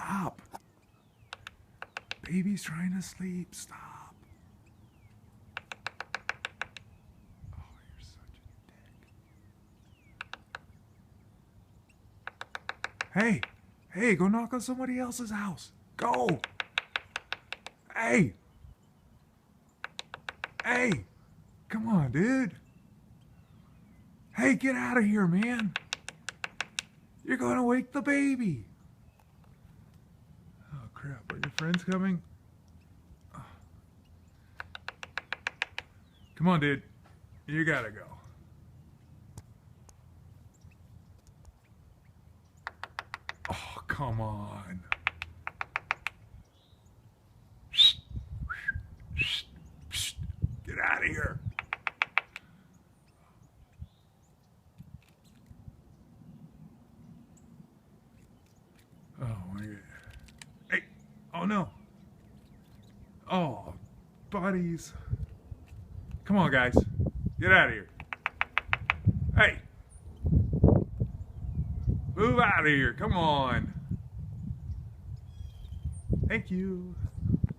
Stop. Baby's trying to sleep. Stop. Oh, you're such a dick. Hey. Hey, go knock on somebody else's house. Go. Hey. Hey. Come on, dude. Hey, get out of here, man. You're gonna wake the baby. Oh, crap. Are your friends coming? Oh. Come on, dude. You gotta go. Oh, come on. Get out of here. Oh my God. Hey. Oh no. Oh, buddies. Come on, guys. Get out of here. Hey. Move out of here. Come on. Thank you.